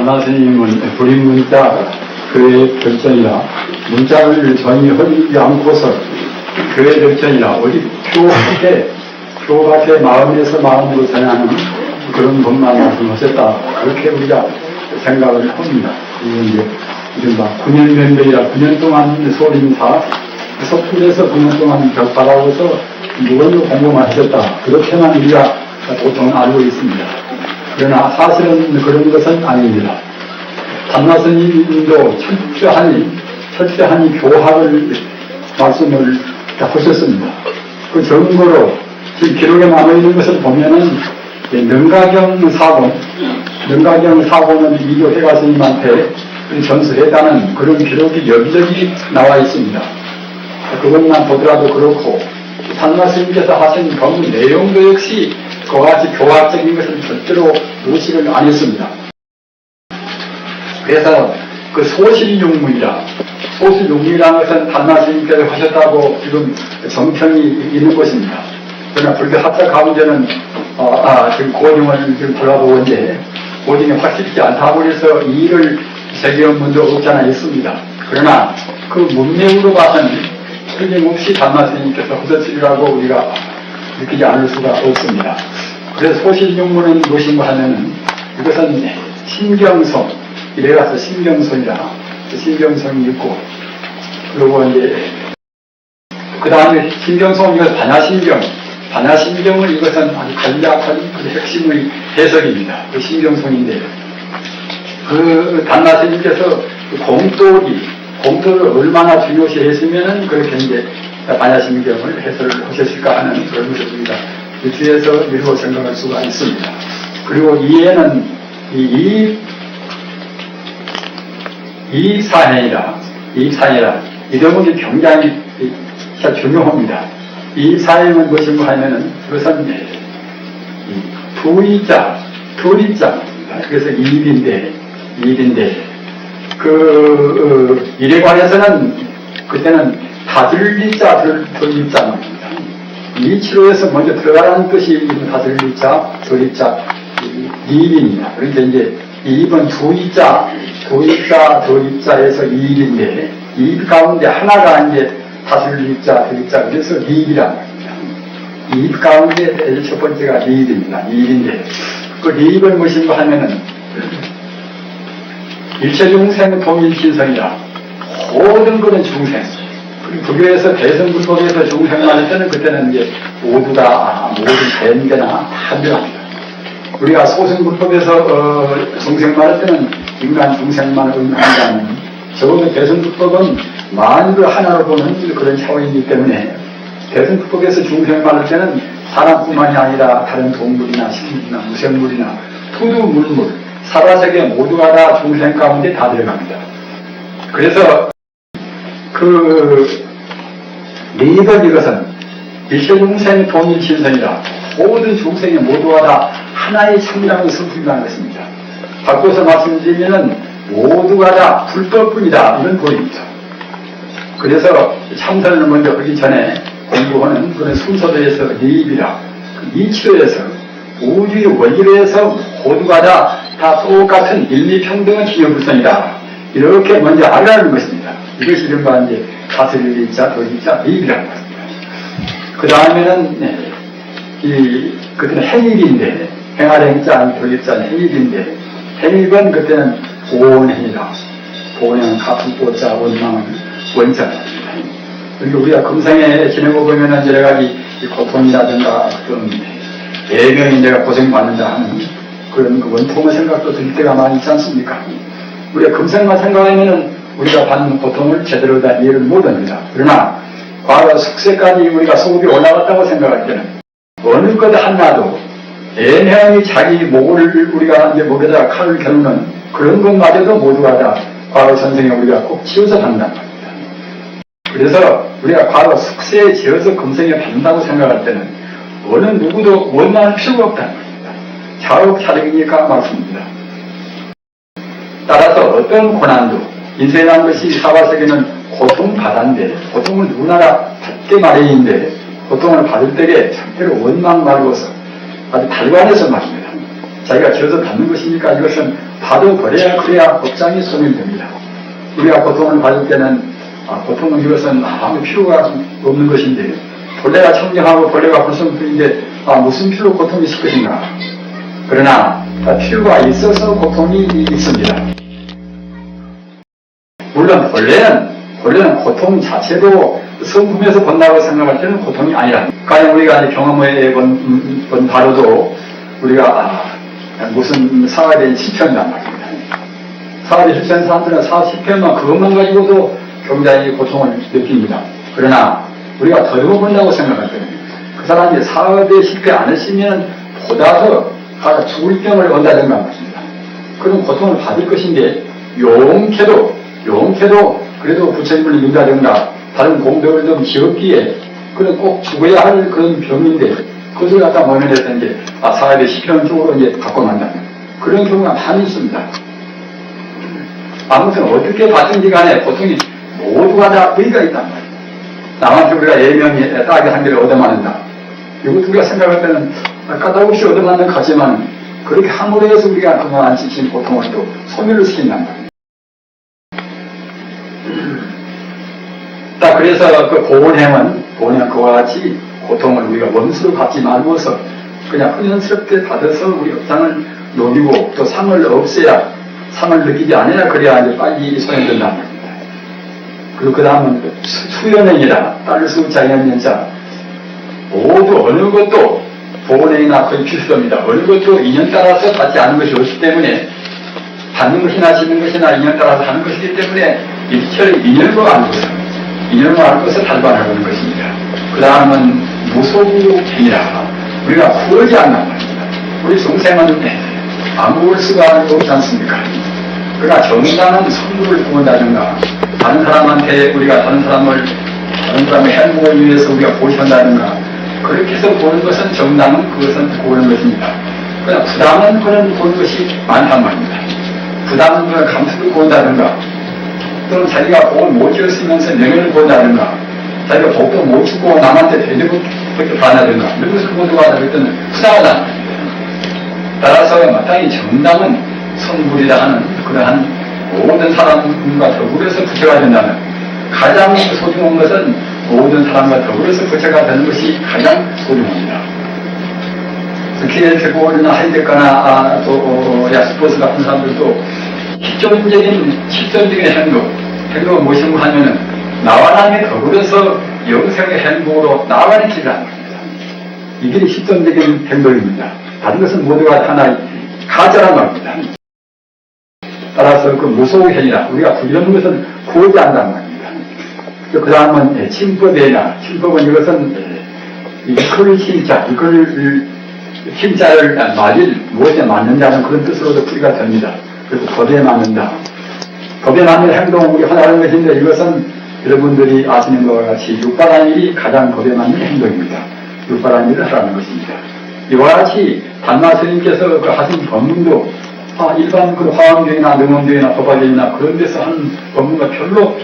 단나 스님은 불임 문자 교회 결정이라 문자를 전혀 허리지 않고서 교회 결정이라 어디 교밖에 마음에서 마음으로 전하는 그런 법만 말씀하셨다. 그렇게 우리가 생각을 합니다. 이제 이른바 9년 면배이라 9년 동안 소림사 서풀에서 9년 동안 벽받아오서 무언을 공부만 하셨다. 그렇게만 우리가 보통 알고 있습니다. 그러나 사실은 그런 것은 아닙니다. 단나 스님도 철저하니 교학을 말씀을 하셨습니다. 그 증거로 지금 기록에 남아있는 것을 보면은 능가경 사고는 이교 해가 스님한테 전수했다는 그런 기록이 여기저기 나와 있습니다. 그것만 보더라도 그렇고 단나 스님께서 하신 법문 내용도 역시 그와 같이 교학적인 것을 절대로 무시를 안 했습니다. 그래서 그 소실육문이라는 것은 단나 스님께서 하셨다고 지금 정평이 있는 것입니다. 그러나 불교 학자 가운데는 지금 고증을 지금 돌아보는데 고증이 확실치 않다고 해서 이의를 제기한 분도 없지 않아 있습니다. 그러나 그 문맥으로 봐서는 틀림없이 단나 스님께서 하셨으리라고 우리가 느끼지 않을 수가 없습니다. 그래서 소실육문은 무엇인가 하면은 이것은 신경성, 이래가서 신경성이라 신경성이 있고 그리고 이제 그 다음에 신경성 이것은 반야신경은 이것은 아주 간략한 그 핵심의 해석입니다. 그 신경성인데 그 단나 스님께서 공도를 얼마나 중요시 했으면은 그렇게 이제 반야신경을 해설을 하셨을까 하는 그런 것을 우리가 이 뒤에서 미루어 생각할 수가 있습니다. 그리고 이에는 이입사행이라 이 대목이 굉장히 중요합니다. 이입사행은 무엇인가 하면은 그것은 두리자 그래서 이입인데 그 일에 관해서는 그때는 다들리자 들리자입니다. 이치로에서 먼저 들어가라는 뜻이 있는 다들리자 들리자 이입입니다. 그러니까 이제 이입은 도입자에서 이입인데 이입 가운데 하나가 이제 다들리자 들리자 그래서 이입이라고 합니다. 이입 가운데 첫 번째가 이입입니다. 이입인데 그 이입은 무엇인가 하면은 일체중생 통일신성이라 모든 것은 중생. 불교에서 대승불법에서 중생만 할 때는 그때는 이제 모든 대인계나 다 들어갑니다. 우리가 소승불법에서 중생만 할 때는 인간 중생만 의미한다는 적어도 대승불법은 만유를 하나로 보는 그런 차원이기 때문에 대승불법에서 중생만 할 때는 사람뿐만이 아니라 다른 동물이나 식물이나 무생물이나 투두물물 사바세계 모두가 다 중생 가운데 다 들어갑니다. 그래서 리더 이것은 일체중생 통일신성이라 모든 중생이 모두가 다 하나의 참이라는 성품이라는 것입니다. 바꿔서 말씀드리면은 모두가 다 불법뿐이다 이런 도입니다. 그래서 참선을 먼저 하기 전에 공부하는 그런 순서도에서 리입이라 이치로에서 우주의 원리로에서 모두가 다 똑같은 일미평등한 기여불성이다 이렇게 먼저 알아라는 것입니다. 이것이 이른바 이제 다스릴자, 도리자, 리입이라는 것입니다. 그 다음에는 그때는 행입인데 행할행자, 도리자, 행입인데 행입은 그때는 보온행이다. 보온행은 가풍보자, 원망은 원자입니다. 그러니까 우리가 금생에 지내고 보면은 여러 가지 고통이라든가 어떤 예명이 내가 고생받는다 하는 그런 그 원통의 생각도 들 때가 많이 있지 않습니까? 우리가 금생만 생각하면은 우리가 받는 고통을 제대로 다 이해를 못합니다. 그러나 과거 숙세까지 우리가 소급이 올라갔다고 생각할 때는 어느 것 하나도 애매하게 자기 목을 우리가 이제 목에다가 칼을 겨누는 그런 것마저도 모두가 다 과거 전생에 우리가 꼭 치워서 받는단 말입니다. 그래서 우리가 과거 숙세에 지어서 금생에 받는다고 생각할 때는 어느 누구도 원망할 필요가 없다는 겁니다. 자업자득이니까 맞습니다. 따라서 어떤 고난도 인생이라는 것이 사바세계는 고통받았는데 고통을 누구나 받게 마련인데 고통을 받을 때에 절대로 원망 말고서 아주 달관해서 말입니다. 자기가 지어서 받는 것이니까 이것은 그래야 법장이 소멸됩니다. 우리가 고통을 받을 때는 고통은 이것은 아무 필요가 없는 것인데 본래가 청정하고 본래가 불성품인데 무슨 필요로 고통이 있을 것인가. 그러나 필요가 있어서 고통이 있습니다. 물론 본래는 고통 자체도 성품에서 본다고 생각할 때는 고통이 아니라 과연 우리가 경험해 본 바로도 우리가 무슨 사업에 실천이란 말입니다. 사업에 실천 사람들은 사업 실천만 그것만 가지고도 굉장히 고통을 느낍니다. 그러나 우리가 더듬어 본다고 생각할 때는 그 사람이 사업에 실패 안 했으면 보다 더 죽을 병을 온다든가 말입니다. 그런 고통을 받을 것인데 용케도 그래도 부처님을 믿다든가 다른 공덕을 좀 지었기에 그런 꼭 죽어야 할 그런 병인데 그것을 갖다 모면했던 게 사업의 실패는 쪽으로 이제 갖고 난다. 그런 경우가 많이 있습니다. 아무튼 어떻게 받든지 간에 고통이 모두가 다 의의가 있단 말이에요. 남한테 우리가 예명이 딱이 한 개를 얻어맞는다. 이것도 우리가 생각할 때는 까닭없이 얻어맞는 것 같지만 그렇게 함으로 해서 우리가 그동안 지킨 고통을 또 소멸을 시킨단 말이에요. 그래서 그 고원행은 그와 같이 고통을 우리가 원수로 받지 말고서 그냥 훈연스럽게 받아서 우리 업장을 녹이고 또 상을 없애야 상을 느끼지 않아야 그래야 이제 빨리 소멸된단 말입니다. 그리고 그 다음은 수연행이라 딸수 자연연자 모두 어느 것도 보원행이나 거의 필수입니다. 어느 것도 인연 따라서 받지 않은 것이 없기 때문에 받는 것이나 지는 것이나 인연 따라서 하는 것이기 때문에 일체를 인연으로 알고서 인연으로 알고서 달반하는 것입니다. 그 다음은 무소구행이라 우리가 구하지 않는 말입니다. 우리 중생은 아무걸 수가 없지 않습니까? 그러나 정당한 선물을 구한다든가 다른 사람한테 우리가 다른 사람의 행복을 위해서 우리가 보신다든가 그렇게 해서 보는 것은 정당은 그것은 구하는 것입니다. 그러나 부담은 그런 보는 것이 많단 말입니다. 부담은 그런 감수를 구한다든가 또는 자기가 복을 못 지었으면서 명예를 구한다든가 자기가 복도 못 주고 남한테 대접을 그렇게 받는다든가 이런 것을 모두가 그랬던 부담하다는 겁니다. 따라서 마땅히 정당은 선물이라 하는 그러한 모든 사람과 더불어서 부처가 된다면 가장 소중한 것은 모든 사람과 더불어서 부처가 되는 것이 가장 소중합니다. 특히 태고나 하이데카나 또 야스포스 같은 사람들도 실존적인 행동은 무엇인가 하면은 나와 남이 더불어서 영생의 행복으로 나아가는 길을 합니다. 이 길이 실존적인 행동입니다. 다른 것은 모두가 하나의 가짜란 말입니다. 따라서 그 무소행이라 우리가 이런 것은 구하지 않는단 말입니다. 그 다음은 침법이나 침법은 이것은 이걸 힘자를 맞을 무엇에 맞는다는 그런 뜻으로도 풀이가 됩니다. 그래서 법에 맞는다. 법에 맞는 행동은 우리 하나라는 것인데 이것은 여러분들이 아시는 것과 같이 육바라는 일이 가장 법에 맞는 행동입니다. 육바라는 일을 하라는 것입니다. 이와 같이 단마 스님께서 그 하신 법문도 일반 그 화엄경이나 명엄경이나 법화경이나 그런 데서 하는 법문과 별로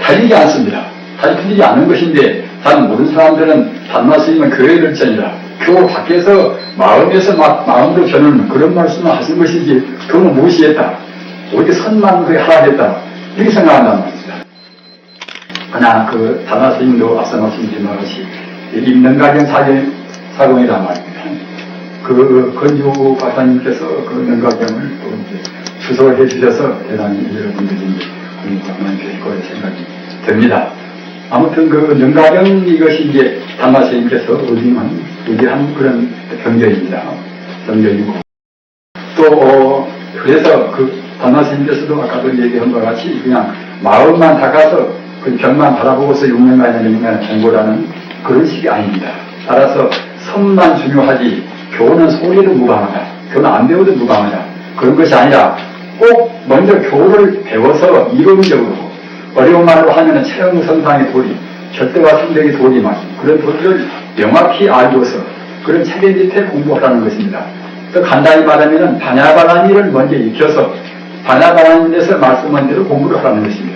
달리지 않습니다. 달리지 않은 것인데 잘 모르는 사람들은 단마 스님은 교회를 전이라 교 밖에서 마음에서 마음으로 전하는 그런 말씀을 하신 것이지 그거는 무시했다. 오히려 선만 그게 하라겠다. 이렇게 생각한다는 말입니다. 그러나 그 단마 스님도 앞서 말씀드린 것이 임능가경 사공이란 말입니다. 그 건주 박사님께서 그 능가경을 또 이제 주소해 주셔서 대단히 여러분들이 공부하면 되실 거라 생각이 듭니다. 아무튼 그 능가경 이것이 이제 단마 스님께서 의지한 그런 경전입니다. 경전이고 또 그래서 그 단마 스님께서도 아까도 얘기한 것 같이 그냥 마음만 닦아서 그 병만 바라보고서 6년간의 공부라는 그런 식이 아닙니다. 따라서 선만 중요하지 교는 소리도 무방하다. 교는 안 배워도 무방하다. 그런 것이 아니라 꼭 먼저 교를 배워서 이론적으로 어려운 말로 하면은 체험선상의 도리, 절대와 성적의 도리만 그런 도리를 명확히 알고서 그런 체계 밑에 공부하라는 것입니다. 또 간단히 말하면은 바냐바라니를 먼저 익혀서 바냐바라니에서 말씀한 대로 공부를 하라는 것입니다.